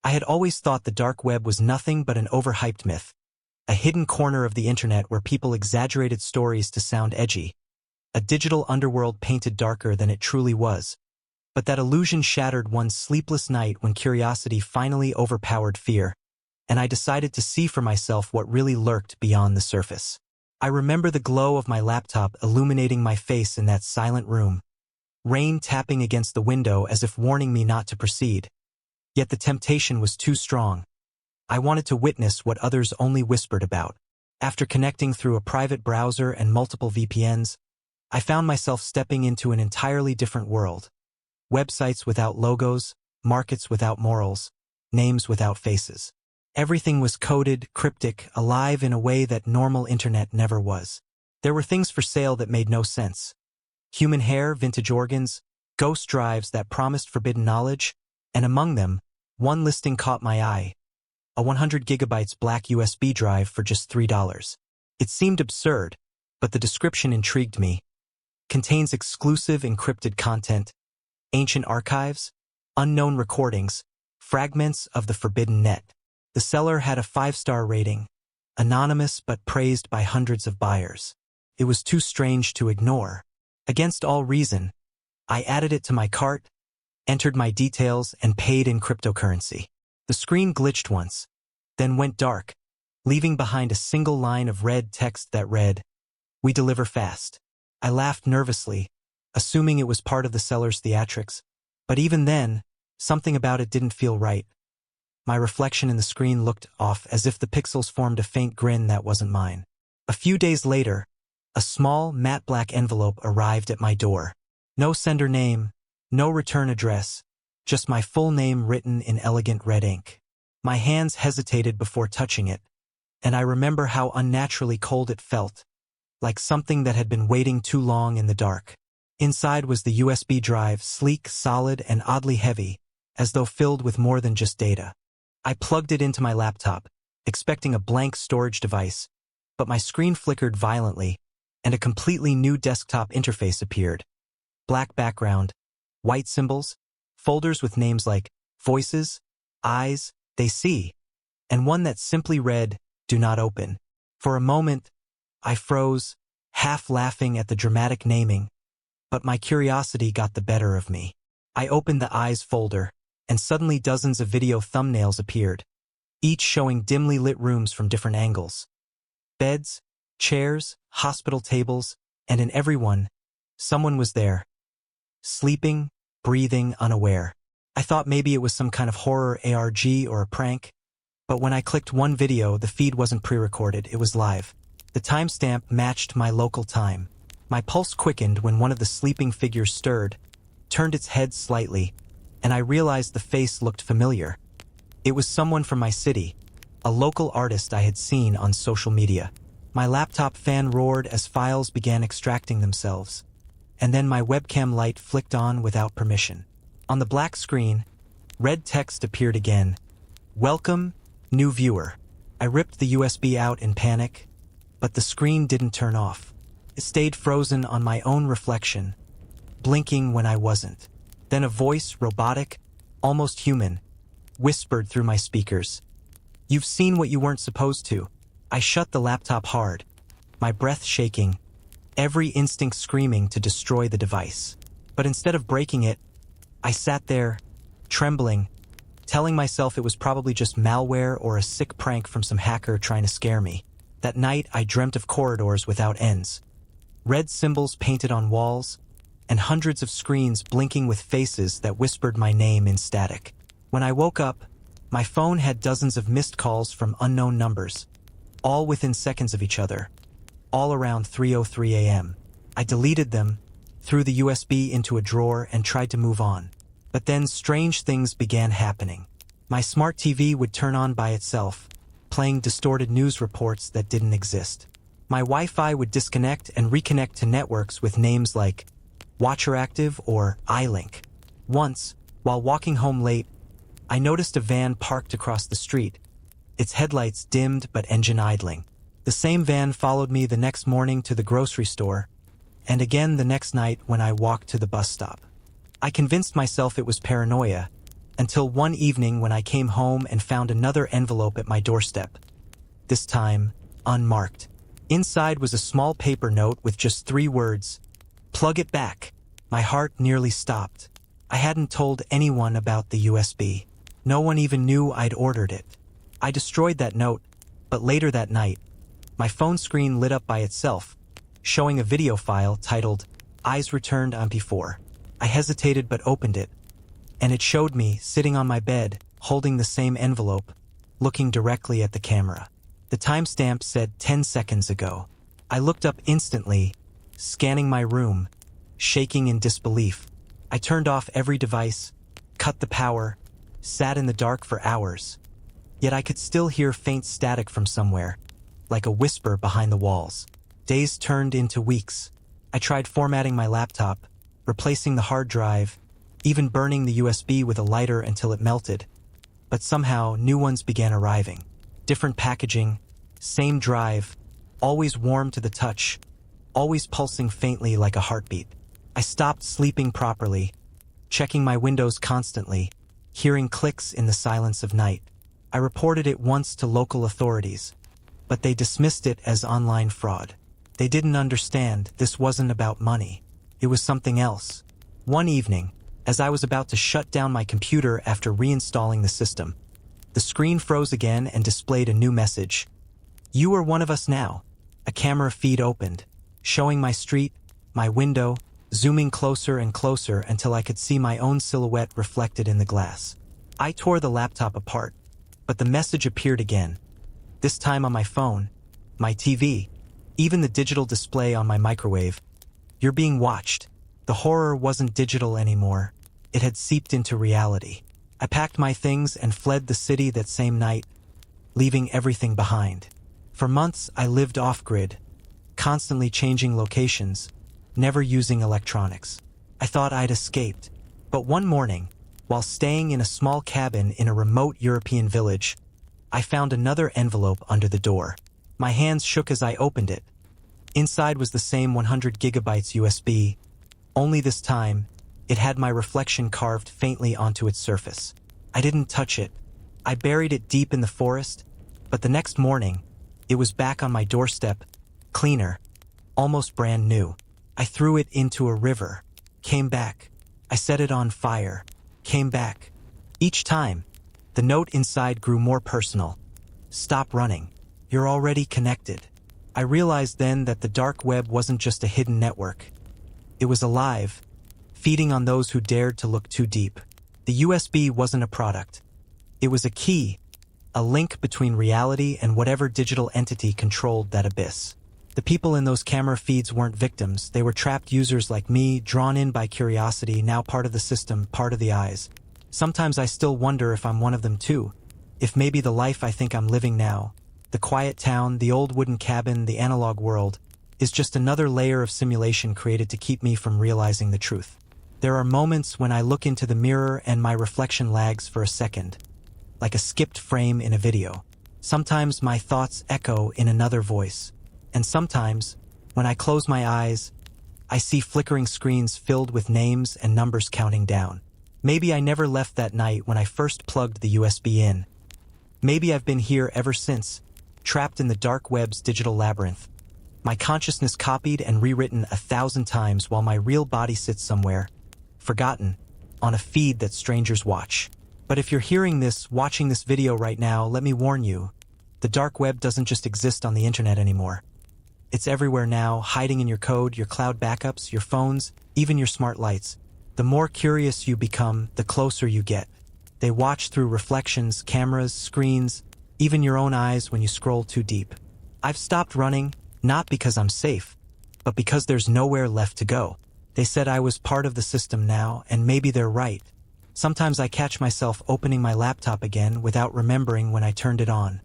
I had always thought the dark web was nothing but an overhyped myth, a hidden corner of the internet where people exaggerated stories to sound edgy, a digital underworld painted darker than it truly was. But that illusion shattered one sleepless night when curiosity finally overpowered fear, and I decided to see for myself what really lurked beyond the surface. I remember the glow of my laptop illuminating my face in that silent room, rain tapping against the window as if warning me not to proceed. Yet the temptation was too strong. I wanted to witness what others only whispered about. After connecting through a private browser and multiple VPNs, I found myself stepping into an entirely different world. Websites without logos, markets without morals, names without faces. Everything was coded, cryptic, alive in a way that normal internet never was. There were things for sale that made no sense. Human hair, vintage organs, ghost drives that promised forbidden knowledge, and among them, one listing caught my eye. A 100 gigabytes black USB drive for just $3. It seemed absurd, but the description intrigued me. Contains exclusive encrypted content, ancient archives, unknown recordings, fragments of the forbidden net. The seller had a 5-star rating, anonymous but praised by hundreds of buyers. It was too strange to ignore. Against all reason, I added it to my cart, entered my details, and paid in cryptocurrency. The screen glitched once, then went dark, leaving behind a single line of red text that read, "We deliver fast." I laughed nervously, assuming it was part of the seller's theatrics, but even then, something about it didn't feel right. My reflection in the screen looked off as if the pixels formed a faint grin that wasn't mine. A few days later, a small, matte black envelope arrived at my door. No sender name, no return address, just my full name written in elegant red ink. My hands hesitated before touching it, and I remember how unnaturally cold it felt, like something that had been waiting too long in the dark. Inside was the USB drive, sleek, solid, and oddly heavy, as though filled with more than just data. I plugged it into my laptop, expecting a blank storage device, but my screen flickered violently, and a completely new desktop interface appeared. Black background, white symbols, folders with names like Voices, Eyes, They See, and one that simply read, "Do not open." For a moment, I froze, half laughing at the dramatic naming, but my curiosity got the better of me. I opened the Eyes folder, and suddenly dozens of video thumbnails appeared, each showing dimly lit rooms from different angles. Beds, chairs, hospital tables, and in every one, someone was there. Sleeping, breathing, unaware. I thought maybe it was some kind of horror ARG or a prank, but when I clicked one video, the feed wasn't pre-recorded, it was live. The timestamp matched my local time. My pulse quickened when one of the sleeping figures stirred, turned its head slightly, and I realized the face looked familiar. It was someone from my city, a local artist I had seen on social media. My laptop fan roared as files began extracting themselves, and then my webcam light flicked on without permission. On the black screen, red text appeared again. "Welcome, new viewer." I ripped the USB out in panic, but the screen didn't turn off. It stayed frozen on my own reflection, blinking when I wasn't. Then a voice, robotic, almost human, whispered through my speakers. "You've seen what you weren't supposed to." I shut the laptop hard, my breath shaking, every instinct screaming to destroy the device. But instead of breaking it, I sat there, trembling, telling myself it was probably just malware or a sick prank from some hacker trying to scare me. That night, I dreamt of corridors without ends, red symbols painted on walls, and hundreds of screens blinking with faces that whispered my name in static. When I woke up, my phone had dozens of missed calls from unknown numbers, all within seconds of each other, all around 3:03 a.m. I deleted them, threw the USB into a drawer, and tried to move on. But then strange things began happening. My smart TV would turn on by itself, playing distorted news reports that didn't exist. My Wi-Fi would disconnect and reconnect to networks with names like WatcherActive or iLink. Once, while walking home late, I noticed a van parked across the street, its headlights dimmed but engine idling. The same van followed me the next morning to the grocery store, and again the next night when I walked to the bus stop. I convinced myself it was paranoia, until one evening when I came home and found another envelope at my doorstep. This time, unmarked. Inside was a small paper note with just 3 words, "Plug it back." My heart nearly stopped. I hadn't told anyone about the USB. No one even knew I'd ordered it. I destroyed that note, but later that night, my phone screen lit up by itself, showing a video file titled, "Eyes Returned on P4." I hesitated but opened it, and it showed me sitting on my bed, holding the same envelope, looking directly at the camera. The timestamp said 10 seconds ago. I looked up instantly, scanning my room, shaking in disbelief. I turned off every device, cut the power, sat in the dark for hours. Yet I could still hear faint static from somewhere, like a whisper behind the walls. Days turned into weeks. I tried formatting my laptop, replacing the hard drive, even burning the USB with a lighter until it melted. But somehow, new ones began arriving. Different packaging, same drive, always warm to the touch, always pulsing faintly like a heartbeat. I stopped sleeping properly, checking my windows constantly, hearing clicks in the silence of night. I reported it once to local authorities, but they dismissed it as online fraud. They didn't understand this wasn't about money. It was something else. One evening, as I was about to shut down my computer after reinstalling the system, the screen froze again and displayed a new message. "You are one of us now." A camera feed opened, showing my street, my window, zooming closer and closer until I could see my own silhouette reflected in the glass. I tore the laptop apart, but the message appeared again, this time on my phone, my TV, even the digital display on my microwave. "You're being watched." The horror wasn't digital anymore. It had seeped into reality. I packed my things and fled the city that same night, leaving everything behind. For months, I lived off-grid, constantly changing locations, never using electronics. I thought I'd escaped. But one morning, while staying in a small cabin in a remote European village, I found another envelope under the door. My hands shook as I opened it. Inside was the same 100 gigabytes USB, only this time, it had my reflection carved faintly onto its surface. I didn't touch it. I buried it deep in the forest, but the next morning, it was back on my doorstep, cleaner, almost brand new. I threw it into a river, came back. I set it on fire, came back. Each time, the note inside grew more personal. "Stop running. You're already connected." I realized then that the dark web wasn't just a hidden network. It was alive, feeding on those who dared to look too deep. The USB wasn't a product. It was a key, a link between reality and whatever digital entity controlled that abyss. The people in those camera feeds weren't victims. They were trapped users like me, drawn in by curiosity, now part of the system, part of the eyes. Sometimes I still wonder if I'm one of them too. If maybe the life I think I'm living now, the quiet town, the old wooden cabin, the analog world, is just another layer of simulation created to keep me from realizing the truth. There are moments when I look into the mirror and my reflection lags for a second, like a skipped frame in a video. Sometimes my thoughts echo in another voice. And sometimes, when I close my eyes, I see flickering screens filled with names and numbers counting down. Maybe I never left that night when I first plugged the USB in. Maybe I've been here ever since, trapped in the dark web's digital labyrinth. My consciousness copied and rewritten 1,000 times while my real body sits somewhere, forgotten, on a feed that strangers watch. But if you're hearing this, watching this video right now, let me warn you, the dark web doesn't just exist on the internet anymore. It's everywhere now, hiding in your code, your cloud backups, your phones, even your smart lights. The more curious you become, the closer you get. They watch through reflections, cameras, screens, even your own eyes when you scroll too deep. I've stopped running, not because I'm safe, but because there's nowhere left to go. They said I was part of the system now, and maybe they're right. Sometimes I catch myself opening my laptop again without remembering when I turned it on.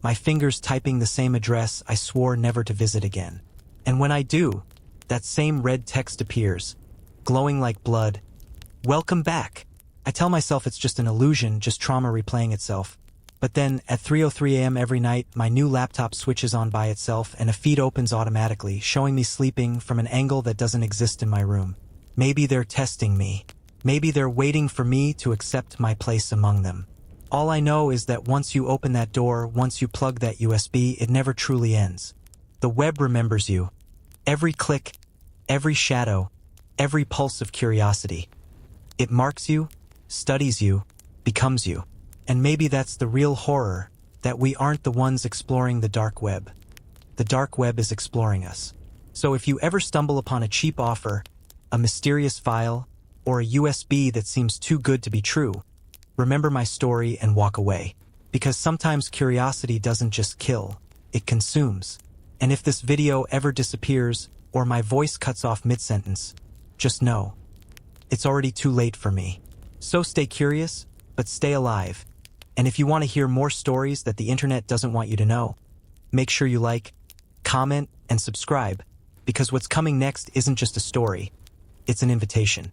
My fingers typing the same address I swore never to visit again. And when I do, that same red text appears, glowing like blood. "Welcome back." I tell myself it's just an illusion, just trauma replaying itself. But then, at 3:03 a.m. every night, my new laptop switches on by itself and a feed opens automatically, showing me sleeping from an angle that doesn't exist in my room. Maybe they're testing me. Maybe they're waiting for me to accept my place among them. All I know is that once you open that door, once you plug that USB, it never truly ends. The web remembers you. Every click, every shadow, every pulse of curiosity. It marks you, studies you, becomes you. And maybe that's the real horror, that we aren't the ones exploring the dark web. The dark web is exploring us. So if you ever stumble upon a cheap offer, a mysterious file, or a USB that seems too good to be true, remember my story and walk away. Because sometimes curiosity doesn't just kill, it consumes. And if this video ever disappears, or my voice cuts off mid-sentence, just know, it's already too late for me. So stay curious, but stay alive. And if you want to hear more stories that the internet doesn't want you to know, make sure you like, comment, and subscribe, because what's coming next isn't just a story, it's an invitation.